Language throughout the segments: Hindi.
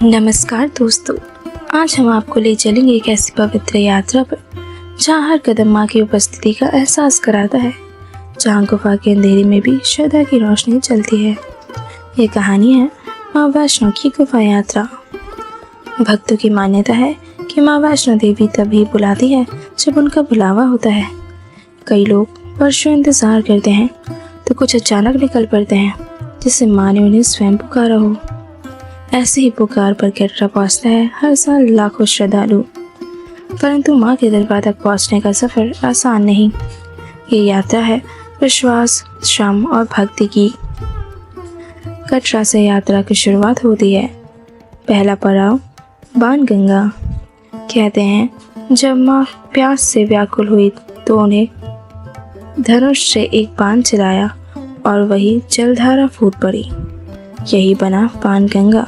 नमस्कार दोस्तों, आज हम आपको ले चलेंगे एक ऐसी पवित्र यात्रा पर जहाँ हर कदम माँ की उपस्थिति का एहसास कराता है, जहाँ गुफा के अंधेरे में भी श्रद्धा की रोशनी चलती है। ये कहानी है माँ वैष्णो की गुफा यात्रा। भक्तों की मान्यता है कि माँ वैष्णो देवी तभी बुलाती है जब उनका बुलावा होता है। कई लोग वर्षों इंतजार करते हैं तो कुछ अचानक निकल पड़ते हैं, जिससे माँ ने उन्हें स्वयं पुकारा हो। ऐसे ही पुकार पर कटरा पहुँचता है हर साल लाखों श्रद्धालु, परंतु माँ के दरबार तक पहुँचने का सफ़र आसान नहीं। ये यात्रा है विश्वास, श्रम और भक्ति की। कटरा से यात्रा की शुरुआत होती है। पहला पड़ाव बाणगंगा। कहते हैं जब माँ प्यास से व्याकुल हुई तो उन्हें धनुष से एक बाण चलाया और वही जलधारा फूट पड़ी। यही बना बाणगंगा,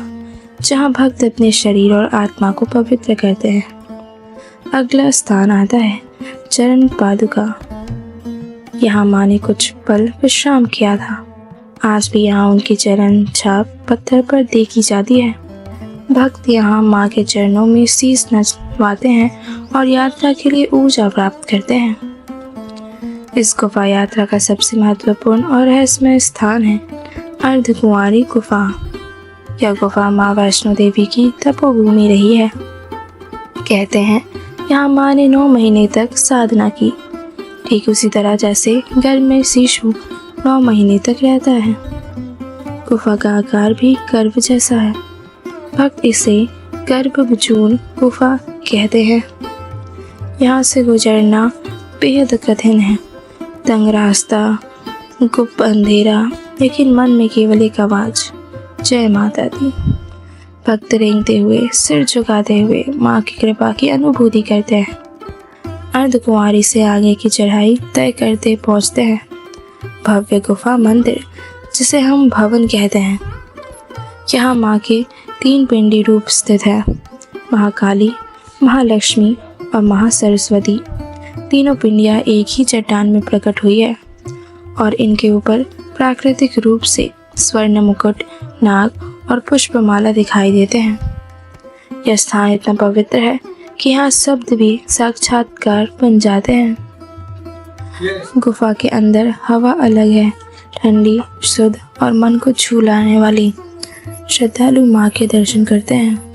जहाँ भक्त अपने शरीर और आत्मा को पवित्र करते हैं। अगला स्थान आता है चरण पादुका। यहाँ माँ ने कुछ पल विश्राम किया था। आज भी यहाँ उनकी चरण छाप पत्थर पर देखी जाती है। भक्त यहाँ माँ के चरणों में शीश नवाते हैं और यात्रा के लिए ऊर्जा प्राप्त करते हैं। इस गुफा यात्रा का सबसे महत्वपूर्ण और रहस्यमय स्थान है अर्धकुंवारी गुफा। यह गुफा माँ वैष्णो देवी की तपोभूमि रही है। कहते हैं यहाँ माँ ने 9 महीने तक साधना की, ठीक उसी तरह जैसे गर्भ में शिशु 9 महीने तक रहता है। गुफा का आकार भी गर्भ जैसा है। भक्त इसे गर्भजून गुफा कहते हैं। यहाँ से गुजरना बेहद कठिन है। तंग रास्ता, गुप्त अंधेरा, लेकिन मन में केवल एक आवाज़, जय माता दी। भक्त रेंगते हुए, सिर झुकाते हुए माँ की कृपा की अनुभूति करते हैं। अर्धकुंवारी से आगे की चढ़ाई तय करते पहुँचते हैं भव्य गुफा मंदिर, जिसे हम भवन कहते हैं। यहाँ माँ के 3 पिंडी रूप स्थित है, महाकाली, महालक्ष्मी और महासरस्वती। तीनों पिंडियाँ एक ही चट्टान में प्रकट हुई है और इनके ऊपर प्राकृतिक रूप से स्वर्ण मुकुट, नाग और पुष्पमाला दिखाई देते हैं। यह स्थान इतना पवित्र है कि यहाँ शब्द भी साक्षात्कार बन जाते हैं। गुफा के अंदर हवा अलग है, ठंडी, शुद्ध और मन को छू लाने वाली। श्रद्धालु माँ के दर्शन करते हैं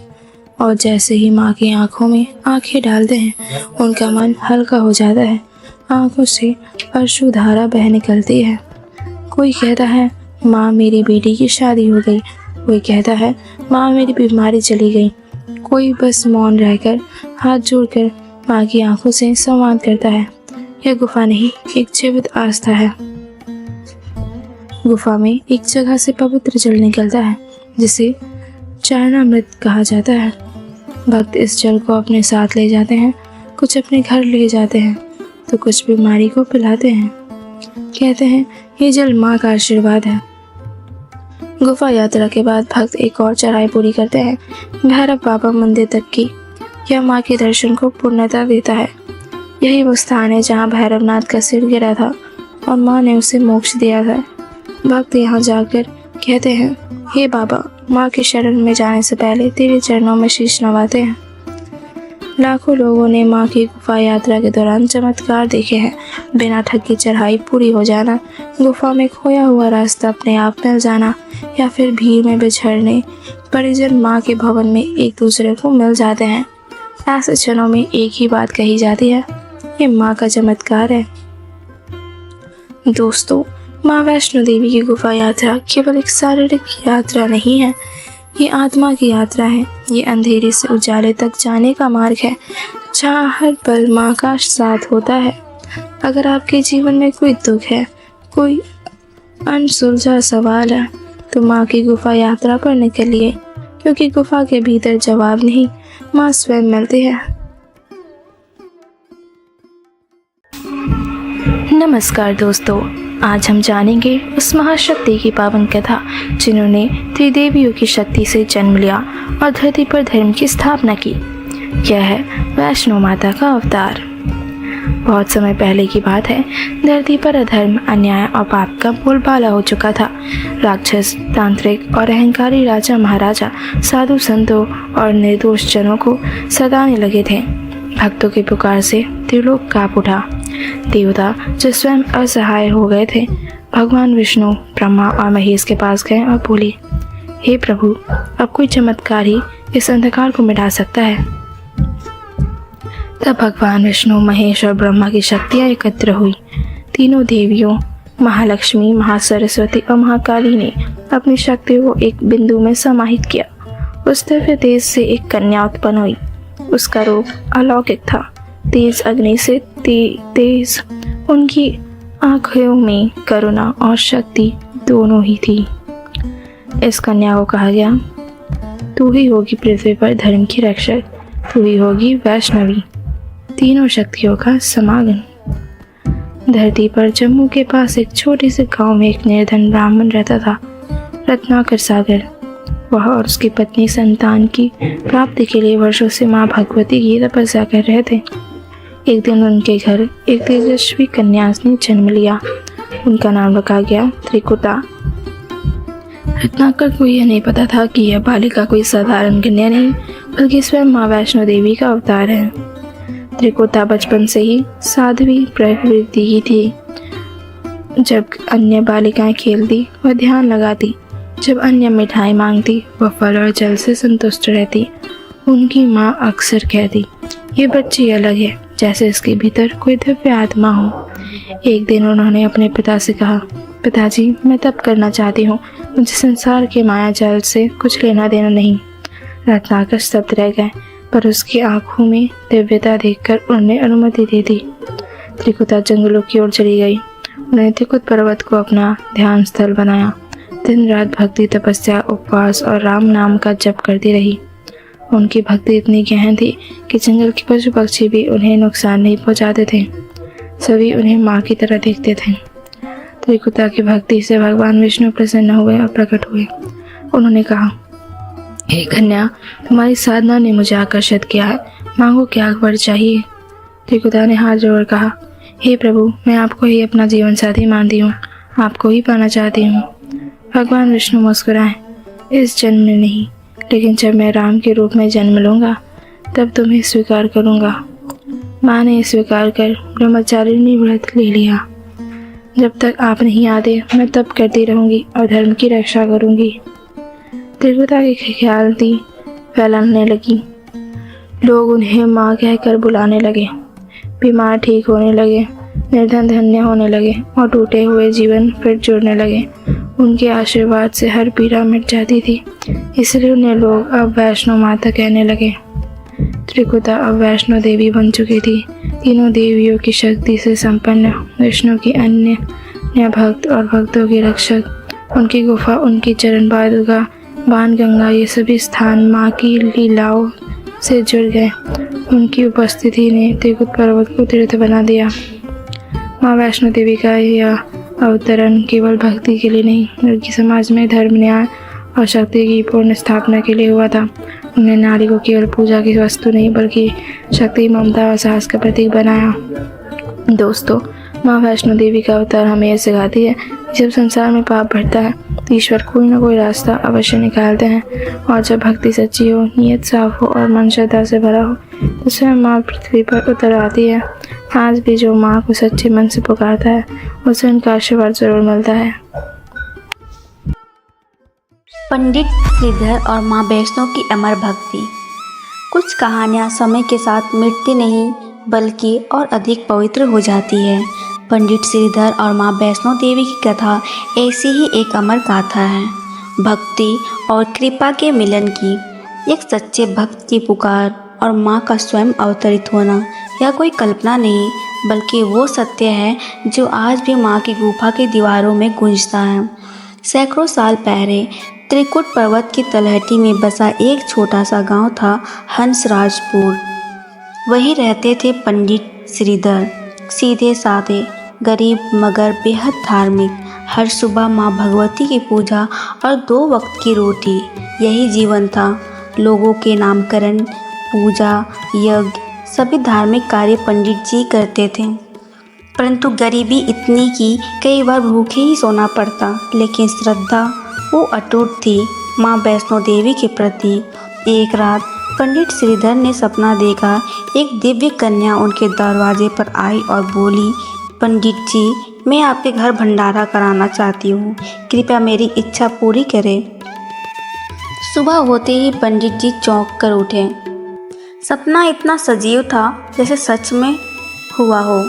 और जैसे ही माँ की आंखों में आंखें डालते हैं, उनका मन हल्का हो जाता है। आंखों से अश्रुधारा बह निकलती है। कोई कहता है माँ मेरी बेटी की शादी हो गई, कोई कहता है माँ मेरी बीमारी चली गई, कोई बस मौन रहकर हाथ जोड़कर माँ की आंखों से संवाद करता है। यह गुफा नहीं, एक जीवित आस्था है। गुफा में एक जगह से पवित्र जल निकलता है, जिसे चरणामृत कहा जाता है। भक्त इस जल को अपने साथ ले जाते हैं, कुछ अपने घर ले जाते हैं तो कुछ बीमारी को पिलाते हैं। कहते हैं ये जल माँ का आशीर्वाद है। गुफा यात्रा के बाद भक्त एक और चढ़ाई पूरी करते हैं भैरव बाबा मंदिर तक की। यह माँ के दर्शन को पूर्णता देता है। यही वो स्थान है जहाँ भैरवनाथ का सिर गिरा था और माँ ने उसे मोक्ष दिया था। भक्त यहाँ जाकर कहते हैं हे बाबा, माँ के शरण में जाने से पहले तेरे चरणों में शीश नवाते हैं। लाखों लोगों ने माँ की गुफा यात्रा के दौरान चमत्कार देखे हैं। बिना थकी चढ़ाई पूरी हो जाना, गुफा में खोया हुआ रास्ता अपने आप मिल जाना, या फिर भीड़ में बिछड़ने परिजन माँ के भवन में एक दूसरे को मिल जाते हैं। ऐसे क्षणों में एक ही बात कही जाती है, ये माँ का चमत्कार है। दोस्तों, माँ वैष्णो देवी की गुफा यात्रा केवल एक शारीरिक यात्रा नहीं है, ये आत्मा की यात्रा है। ये अंधेरे से उजाले तक जाने का मार्ग है, जहाँ हर पल माँ का साथ होता है। अगर आपके जीवन में कोई दुख है, कोई अनसुलझा सवाल है, तो माँ की गुफा यात्रा पर निकलिए, क्योंकि गुफा के भीतर जवाब नहीं, माँ स्वयं मिलती है। नमस्कार दोस्तों, आज हम जानेंगे उस महाशक्ति की पावन कथा जिन्होंने त्रिदेवियों की शक्ति से जन्म लिया और धरती पर धर्म की स्थापना की। यह है वैष्णो माता का अवतार। बहुत समय पहले की बात है। धरती पर अधर्म, अन्याय और पाप का बोलबाला हो चुका था। राक्षस, तांत्रिक और अहंकारी राजा महाराजा साधु संतों और निर्दोष जनों को सताने लगे थे। भक्तों की पुकार से त्रिलोक कांप उठा। देवता जो स्वयं असहाय हो गए थे, भगवान विष्णु, ब्रह्मा और महेश के पास गए और बोले, हे प्रभु, अब कोई चमत्कार ही इस अंधकार को मिटा सकता है। तब भगवान विष्णु, महेश और ब्रह्मा की शक्तियां एकत्र हुई। तीनों देवियों महालक्ष्मी, महासरस्वती और महाकाली ने अपनी शक्ति को एक बिंदु में समाहित किया। उस दिव्य तेज से एक कन्या उत्पन्न हुई। उसका रूप अलौकिक था, तेज अग्नि से तेज। उनकी आंखों में करुणा और शक्ति दोनों ही थी। इस कन्या को कहा गया, तू ही होगी पृथ्वी पर धर्म की रक्षक, तू ही होगी वैष्णवी, तीनों शक्तियों का समागम। धरती पर जम्मू के पास एक छोटे से गांव में एक निर्धन ब्राह्मण रहता था, रत्नाकर सागर। वह और उसकी पत्नी संतान की प्राप्ति के लिए वर्षों से माँ भगवती की तपस्या कर रहे थे। एक दिन उनके घर एक तेजस्वी कन्या ने जन्म लिया। उनका नाम रखा गया त्रिकुटा। रत्नाकर को यह नहीं पता था कि यह बालिका कोई साधारण कन्या नहीं, बल्कि स्वयं माँ वैष्णो देवी का अवतार है। त्रिकुटा बचपन से ही साध्वी प्रवृत्ति की थी। जब अन्य बालिकाएं खेलती वह ध्यान लगाती, जब अन्य मिठाई मांगती वह फल और जल से संतुष्ट रहती। उनकी माँ अक्सर कहती, ये बच्ची अलग है, जैसे इसके भीतर कोई दिव्य आत्मा हो। एक दिन उन्होंने अपने पिता से कहा, पिताजी, मैं तप करना चाहती हूँ, मुझे संसार के माया जाल से कुछ लेना देना नहीं। रत्नाकर स्तब्ध रह गए, पर उसकी आंखों में दिव्यता देखकर उन्होंने अनुमति दे दी। त्रिकुटा जंगलों की ओर चली गई। उन्होंने त्रिकुट पर्वत को अपना ध्यान स्थल बनाया। दिन रात भक्ति, तपस्या, उपवास और राम नाम का जप करती रही। उनकी भक्ति इतनी गहन थी कि जंगल के पशु पक्षी भी उन्हें नुकसान नहीं पहुंचाते थे। सभी उन्हें माँ की तरह देखते थे। त्रिकुटा की भक्ति से भगवान विष्णु प्रसन्न हुए और प्रकट हुए। उन्होंने कहा, हे कन्या, तुम्हारी साधना ने मुझे आकर्षित किया है, मांगो क्या वर चाहिए। त्रिकुटा ने हाथ जोड़ कहा, हे प्रभु, मैं आपको ही अपना जीवन साथी मानती हूँ, आपको ही पाना चाहती हूँ। भगवान विष्णु मुस्कुराए, इस जन्म में नहीं, लेकिन जब मैं राम के रूप में जन्म लूँगा तब तुम्हें स्वीकार करूँगा। माँ ने स्वीकार कर ब्रह्मचारिणी व्रत ले लिया। जब तक आप नहीं आते मैं तप करती रहूँगी और धर्म की रक्षा करूँगी। त्रिकुटा की ख्याति फैलाने लगी। लोग उन्हें माँ कहकर बुलाने लगे। बीमार ठीक होने लगे, निर्धन धन्य होने लगे और टूटे हुए जीवन फिर जुड़ने लगे। उनके आशीर्वाद से हर पीड़ा मिट जाती थी, इसलिए उन्हें लोग अब वैष्णो माता कहने लगे। त्रिकुटा अब वैष्णो देवी बन चुकी थी। तीनों देवियों की शक्ति से संपन्न, विष्णु की अन्य भक्त और भक्तों की रक्षक। उनकी गुफा, उनकी चरण पादुका, बाणगंगा, ये सभी स्थान माँ की लीलाओं से जुड़ गए। उनकी उपस्थिति ने त्रिकुट पर्वत को तीर्थ बना दिया। माँ वैष्णो देवी का यह अवतरण केवल भक्ति के लिए नहीं, बल्कि समाज में धर्म, न्याय और शक्ति की पूर्ण स्थापना के लिए हुआ था। उन्होंने नारी को केवल पूजा की वस्तु नहीं, बल्कि शक्ति, ममता और साहस का प्रतीक बनाया। दोस्तों, माँ वैष्णो देवी का अवतार हमें यह सिखाती है कि जब संसार में पाप बढ़ता है तो ईश्वर कोई ना कोई रास्ता अवश्य निकालते हैं, और जब भक्ति सच्ची हो, नियत साफ हो और मन श्रद्धा से भरा हो तो स्वयं माँ पृथ्वी पर उतर आती है। आज भी जो माँ को सच्चे मन से पुकारता है उसे उनका आशीर्वाद जरूर मिलता है। पंडित श्रीधर और माँ वैष्णो की अमर भक्ति। कुछ कहानियाँ समय के साथ मिटती नहीं बल्कि और अधिक पवित्र हो जाती है। पंडित श्रीधर और माँ वैष्णो देवी की कथा ऐसी ही एक अमर गाथा है। भक्ति और कृपा के मिलन की, एक सच्चे भक्त की पुकार और माँ का स्वयं अवतरित होना, यह कोई कल्पना नहीं बल्कि वो सत्य है जो आज भी माँ की गुफा की दीवारों में गूंजता है। सैकड़ों साल पहले त्रिकुट पर्वत की तलहटी में बसा एक छोटा सा गांव था, हंसराजपुर। वहीं रहते थे पंडित श्रीधर, सीधे साधे, गरीब मगर बेहद धार्मिक। हर सुबह माँ भगवती की पूजा और 2 वक्त की रोटी, यही जीवन था। लोगों के नामकरण, पूजा, यज्ञ, सभी धार्मिक कार्य पंडित जी करते थे, परंतु गरीबी इतनी कि कई बार भूखे ही सोना पड़ता, लेकिन श्रद्धा वो अटूट थी माँ वैष्णो देवी के प्रति। एक रात पंडित श्रीधर ने सपना देखा, एक दिव्य कन्या उनके दरवाजे पर आई और बोली, पंडित जी, मैं आपके घर भंडारा कराना चाहती हूँ, कृपया मेरी इच्छा पूरी करें। सुबह होते ही पंडित जी चौंक कर उठे। सपना इतना सजीव था जैसे सच में हुआ हो।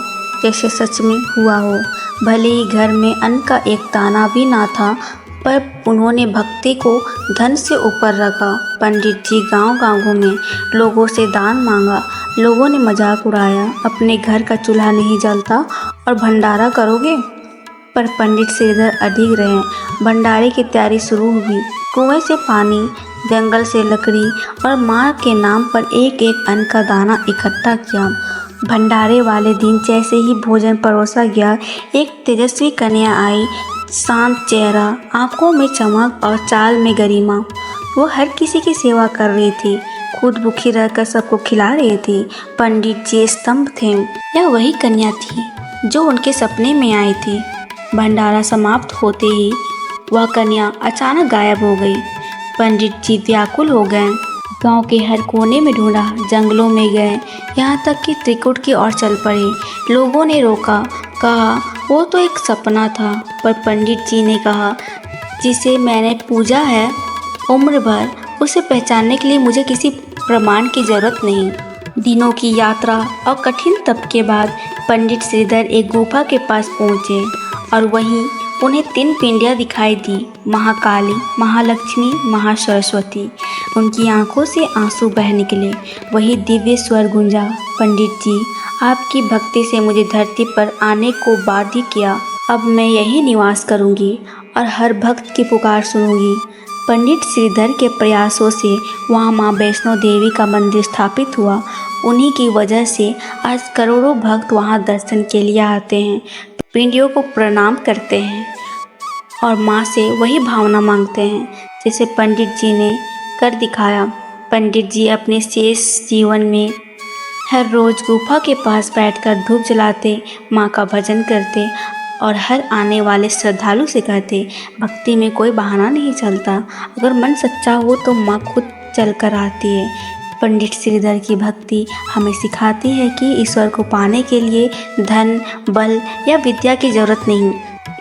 भले ही घर में अन्न का एक दाना भी ना था, पर उन्होंने भक्ति को धन से ऊपर रखा। पंडित जी गांव-गांव घूमे, लोगों से दान मांगा। लोगों ने मजाक उड़ाया, अपने घर का चूल्हा नहीं जलता और भंडारा करोगे? पर पंडित श्रीधर अडिग रहे। भंडारे की तैयारी शुरू हुई। कुएं से पानी, जंगल से लकड़ी और माँ के नाम पर एक एक अन्न का दाना इकट्ठा किया। भंडारे वाले दिन जैसे ही भोजन परोसा गया, एक तेजस्वी कन्या आई, शांत चेहरा, आंखों में चमक और चाल में गरिमा। वो हर किसी की सेवा कर रही थी, खुद भूखी रहकर सबको खिला रही थी। पंडित जी स्तंभ थे। यह वही कन्या थी जो उनके सपने में आई थी। भंडारा समाप्त होते ही वह कन्या अचानक गायब हो गई। पंडित जी व्याकुल हो गए। गांव के हर कोने में ढूंढा, जंगलों में गए, यहाँ तक कि त्रिकुट की ओर चल पड़े। लोगों ने रोका, कहा वो तो एक सपना था। पर पंडित जी ने कहा, जिसे मैंने पूजा है उम्र भर, उसे पहचानने के लिए मुझे किसी प्रमाण की जरूरत नहीं। दिनों की यात्रा और कठिन तप के बाद पंडित श्रीधर एक गुफा के पास पहुँचे और वहीं उन्हें 3 पिंडियाँ दिखाई दी, महाकाली, महालक्ष्मी, महासरस्वती। उनकी आंखों से आंसू बह निकले। वही दिव्य स्वर गूंजा, पंडित जी, आपकी भक्ति से मुझे धरती पर आने को बाध्य किया। अब मैं यही निवास करूंगी और हर भक्त की पुकार सुनूंगी। पंडित श्रीधर के प्रयासों से वहाँ माँ वैष्णो देवी का मंदिर स्थापित हुआ। उन्हीं की वजह से आज करोड़ों भक्त वहाँ दर्शन के लिए आते हैं, पिंडियों को प्रणाम करते हैं और माँ से वही भावना मांगते हैं जिसे पंडित जी ने कर दिखाया। पंडित जी अपने शेष जीवन में हर रोज़ गुफा के पास बैठकर धूप जलाते, माँ का भजन करते और हर आने वाले श्रद्धालु से कहते, भक्ति में कोई बहाना नहीं चलता, अगर मन सच्चा हो तो माँ खुद चल कर आती है। पंडित श्रीधर की भक्ति हमें सिखाती है कि ईश्वर को पाने के लिए धन, बल या विद्या की जरूरत नहीं,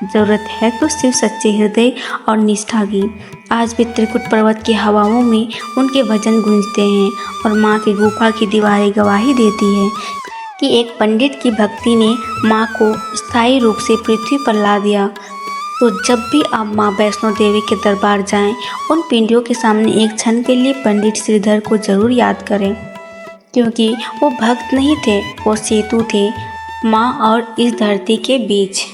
ज़रूरत है तो सिर्फ सच्चे हृदय और निष्ठा की। आज भी त्रिकुट पर्वत की हवाओं में उनके भजन गूंजते हैं और माँ की गुफा की दीवारें गवाही देती है कि एक पंडित की भक्ति ने माँ को स्थायी रूप से पृथ्वी पर ला दिया। तो जब भी आप माँ वैष्णो देवी के दरबार जाएं, उन पिंडियों के सामने एक क्षण के लिए पंडित श्रीधर को ज़रूर याद करें, क्योंकि वो भक्त नहीं थे, वो सेतु थे माँ और इस धरती के बीच।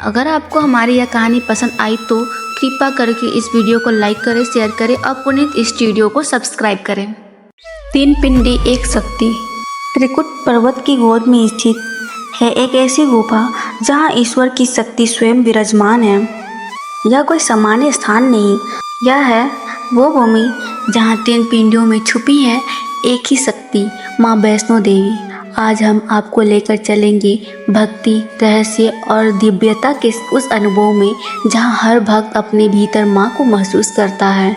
अगर आपको हमारी यह कहानी पसंद आई तो कृपया करके इस वीडियो को लाइक करें, शेयर करें और पुनीत स्टूडियो को सब्सक्राइब करें। 3 पिंडी एक शक्ति। त्रिकुट पर्वत की गोद में स्थित है एक ऐसी गुफा जहाँ ईश्वर की शक्ति स्वयं विराजमान है। यह कोई सामान्य स्थान नहीं, यह है वो भूमि जहाँ 3 पिंडियों में छुपी है एक ही शक्ति, माँ वैष्णो देवी। आज हम आपको लेकर चलेंगे भक्ति, रहस्य और दिव्यता के उस अनुभव में जहाँ हर भक्त अपने भीतर माँ को महसूस करता है।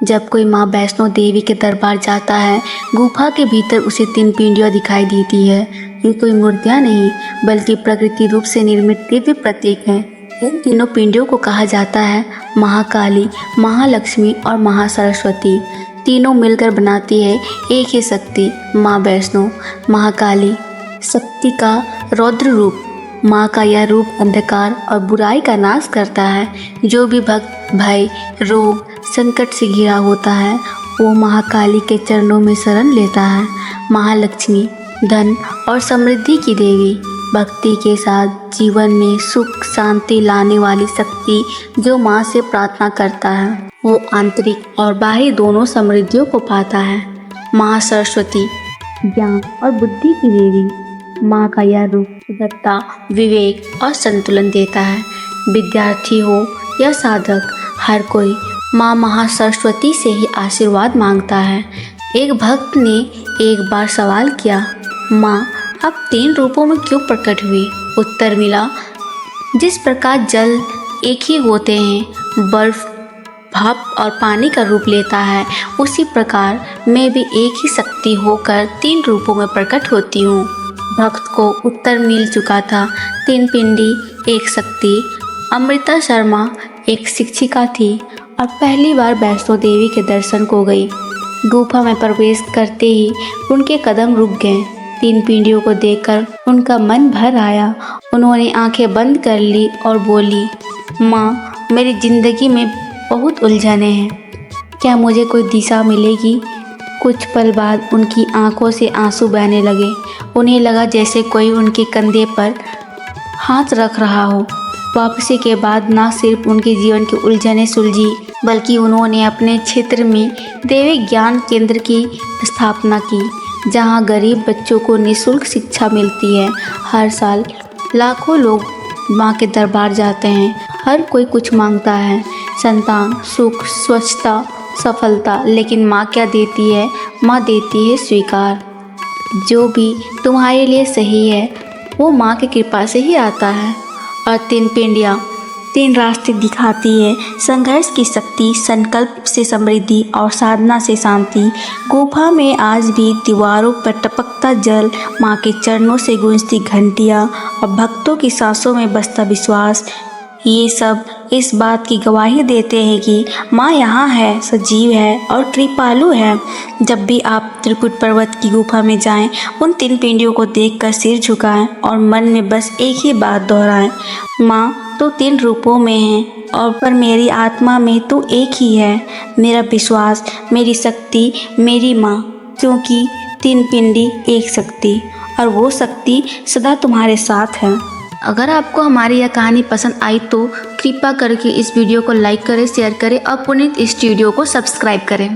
जब कोई माँ वैष्णो देवी के दरबार जाता है, गुफा के भीतर उसे 3 पिंडियाँ दिखाई देती है। ये कोई मूर्तियाँ नहीं, बल्कि प्रकृति रूप से निर्मित दिव्य प्रतीक हैं। इन तीनों पिंडियों को कहा जाता है महाकाली, महालक्ष्मी और महासरस्वती। तीनों मिलकर बनाती है एक ही शक्ति, माँ वैष्णो। महाकाली शक्ति का रौद्र रूप। माँ का यह रूप अंधकार और बुराई का नाश करता है। जो भी भक्त भय, रोग, संकट से घिरा होता है वो महाकाली के चरणों में शरण लेता है। महालक्ष्मी धन और समृद्धि की देवी, भक्ति के साथ जीवन में सुख शांति लाने वाली शक्ति। जो माँ से प्रार्थना करता है वो आंतरिक और बाहरी दोनों समृद्धियों को पाता है। महासरस्वती ज्ञान और बुद्धि की देवी। माँ का यह रूप सुंदरता, विवेक और संतुलन देता है। विद्यार्थी हो या साधक, हर कोई माँ महासरस्वती से ही आशीर्वाद मांगता है। एक भक्त ने एक बार सवाल किया, माँ आप 3 रूपों में क्यों प्रकट हुई? उत्तर मिला, जिस प्रकार जल एक ही होते हैं, बर्फ, भाप और पानी का रूप लेता है, उसी प्रकार मैं भी एक ही शक्ति होकर 3 रूपों में प्रकट होती हूँ। भक्त को उत्तर मिल चुका था। 3 पिंडी एक शक्ति। अमृता शर्मा एक शिक्षिका थी और पहली बार वैष्णो देवी के दर्शन को गई। गुफा में प्रवेश करते ही उनके कदम रुक गए। 3 पिंडियों को देखकर उनका मन भर आया। उन्होंने आंखें बंद कर ली और बोली, माँ मेरी ज़िंदगी में बहुत उलझने हैं, क्या मुझे कोई दिशा मिलेगी? कुछ पल बाद उनकी आंखों से आंसू बहने लगे। उन्हें लगा जैसे कोई उनके कंधे पर हाथ रख रहा हो। वापसी के बाद न सिर्फ उनके जीवन की उलझनें सुलझी, बल्कि उन्होंने अपने क्षेत्र में देवी ज्ञान केंद्र की स्थापना की, जहां गरीब बच्चों को निःशुल्क शिक्षा मिलती है। हर साल लाखों लोग मां के दरबार जाते हैं। हर कोई कुछ मांगता है, संतान, सुख, स्वच्छता, सफलता, लेकिन माँ क्या देती है? माँ देती है स्वीकार। जो भी तुम्हारे लिए सही है वो माँ की कृपा से ही आता है। और 3 पिंडियाँ 3 रास्ते दिखाती है, संघर्ष की शक्ति, संकल्प से समृद्धि और साधना से शांति। गुफा में आज भी दीवारों पर टपकता जल, माँ के चरणों से गूंजती घंटियाँ और भक्तों की सांसों में बसता विश्वास, ये सब इस बात की गवाही देते हैं कि माँ यहाँ है, सजीव है और कृपालु है। जब भी आप त्रिकुट पर्वत की गुफा में जाएं, उन 3 पिंडियों को देखकर सिर झुकाएं और मन में बस एक ही बात दोहराएं, माँ तो 3 रूपों में है और पर मेरी आत्मा में तो एक ही है। मेरा विश्वास, मेरी शक्ति, मेरी माँ, क्योंकि 3 पिंडी एक शक्ति और वो शक्ति सदा तुम्हारे साथ है। अगर आपको हमारी यह कहानी पसंद आई तो कृपया करके इस वीडियो को लाइक करें, शेयर करें और पुनीत स्टूडियो को सब्सक्राइब करें।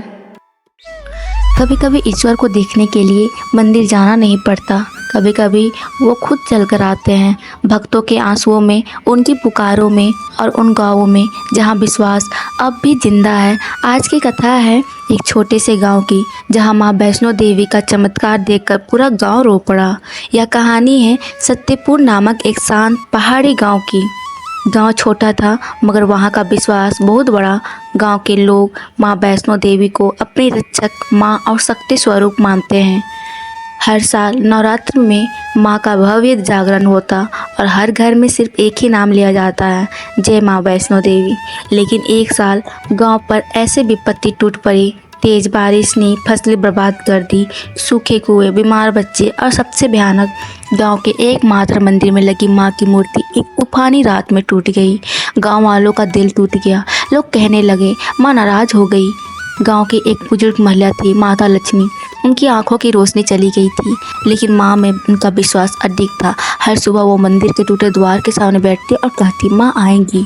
कभी कभी ईश्वर को देखने के लिए मंदिर जाना नहीं पड़ता, कभी कभी वो खुद चलकर आते हैं। भक्तों के आंसुओं में, उनकी पुकारों में और उन गाँवों में जहाँ विश्वास अब भी जिंदा है। आज की कथा है एक छोटे से गांव की, जहां मां वैष्णो देवी का चमत्कार देखकर पूरा गांव रो पड़ा। यह कहानी है सत्यपुर नामक एक शांत पहाड़ी गांव की। गांव छोटा था मगर वहां का विश्वास बहुत बड़ा। गांव के लोग मां वैष्णो देवी को अपनी रक्षक, मां और शक्ति स्वरूप मानते हैं। हर साल नवरात्र में मां का भव्य जागरण होता और हर घर में सिर्फ एक ही नाम लिया जाता है, जय मां वैष्णो देवी। लेकिन एक साल गांव पर ऐसे विपत्ति टूट पड़ी। तेज बारिश ने फसलें बर्बाद कर दी, सूखे कुएं, बीमार बच्चे और सबसे भयानक, गांव के एकमात्र मंदिर में लगी मां की मूर्ति एक तूफानी रात में टूट गई। गांव वालों का दिल टूट गया। लोग कहने लगे मां नाराज हो गई। गांव की एक बुजुर्ग महिला थी, माता लक्ष्मी। उनकी आंखों की रोशनी चली गई थी, लेकिन माँ में उनका विश्वास अडिग था। हर सुबह वो मंदिर के टूटे द्वार के सामने बैठती और कहती, माँ आएंगी,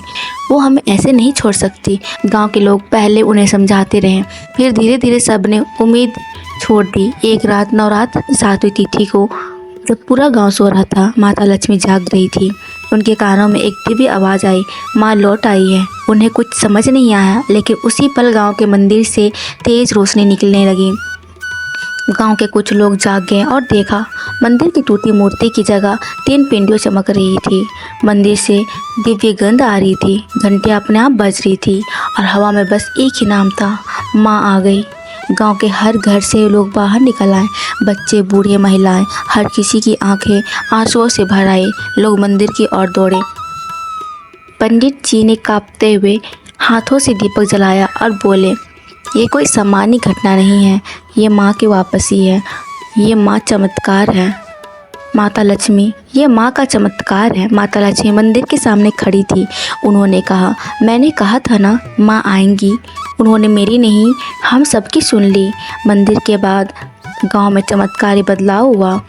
वो हमें ऐसे नहीं छोड़ सकती। गांव के लोग पहले उन्हें समझाते रहे, फिर धीरे धीरे सब ने उम्मीद छोड़ दी। एक रात नवरात्र 7वीं तिथि को जब पूरा गांव सो रहा था, माता लक्ष्मी जाग रही थी। उनके कानों में एक दिव्य आवाज़ आई, माँ लौट आई है। उन्हें कुछ समझ नहीं आया, लेकिन उसी पल गांव के मंदिर से तेज रोशनी निकलने लगी। गांव के कुछ लोग जाग गए और देखा मंदिर की टूटी मूर्ति की जगह 3 पिंडियों चमक रही थी। मंदिर से दिव्य गंध आ रही थी, घंटियां अपने आप बज रही थी और हवा में बस एक ही नाम था, माँ आ गई। गांव के हर घर से लोग बाहर निकल आए, बच्चे, बूढ़े, महिलाएं, हर किसी की आंखें आंसुओं से भर आई। लोग मंदिर की ओर दौड़े। पंडित जी ने कांपते हुए हाथों से दीपक जलाया और बोले, ये कोई सामान्य घटना नहीं है, ये माँ की वापसी है, ये माँ चमत्कार है। माता लक्ष्मी, ये माँ का चमत्कार है। माता लक्ष्मी मंदिर के सामने खड़ी थी। उन्होंने कहा, मैंने कहा था ना माँ आएंगी। उन्होंने मेरी नहीं, हम सबकी सुन ली। मंदिर के बाद गांव में चमत्कारी बदलाव हुआ।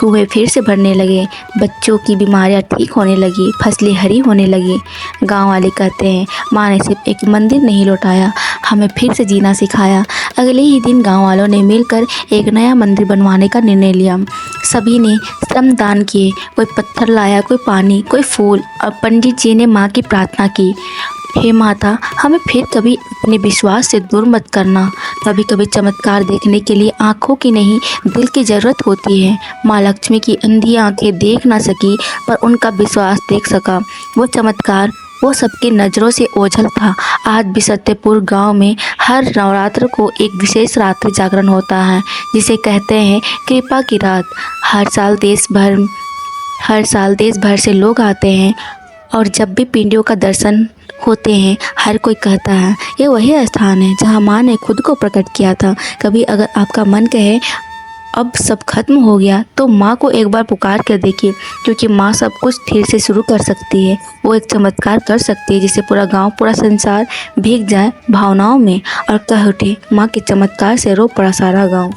कुएं फिर से भरने लगे, बच्चों की बीमारियां ठीक होने लगी, फसलें हरी होने लगी। गांव वाले कहते हैं, माँ ने सिर्फ एक मंदिर नहीं लौटाया, हमें फिर से जीना सिखाया। अगले ही दिन गांव वालों ने मिलकर एक नया मंदिर बनवाने का निर्णय लिया। सभी ने श्रमदान किए, कोई पत्थर लाया, कोई पानी, कोई फूल, और पंडित जी ने माँ की प्रार्थना की। हे माता, हमें फिर कभी अपने विश्वास से दूर मत करना। कभी कभी चमत्कार देखने के लिए आँखों की नहीं, दिल की ज़रूरत होती है। माँ लक्ष्मी की अंधी आँखें देख ना सकी, पर उनका विश्वास देख सका। वो चमत्कार वो सबकी नज़रों से ओझल था। आज भी सत्यपुर गांव में हर नवरात्र को एक विशेष रात्रि जागरण होता है, जिसे कहते हैं कृपा की रात। हर साल देश भर से लोग आते हैं, और जब भी पिंडियों का दर्शन होते हैं, हर कोई कहता है ये वही स्थान है जहां माँ ने खुद को प्रकट किया था। कभी अगर आपका मन कहे अब सब खत्म हो गया, तो माँ को एक बार पुकार कर देखिए, क्योंकि माँ सब कुछ फिर से शुरू कर सकती है। वो एक चमत्कार कर सकती है जिसे पूरा गांव, पूरा संसार भीग जाए भावनाओं में और कह उठे, माँ के चमत्कार से रो पड़ा सारा गांव।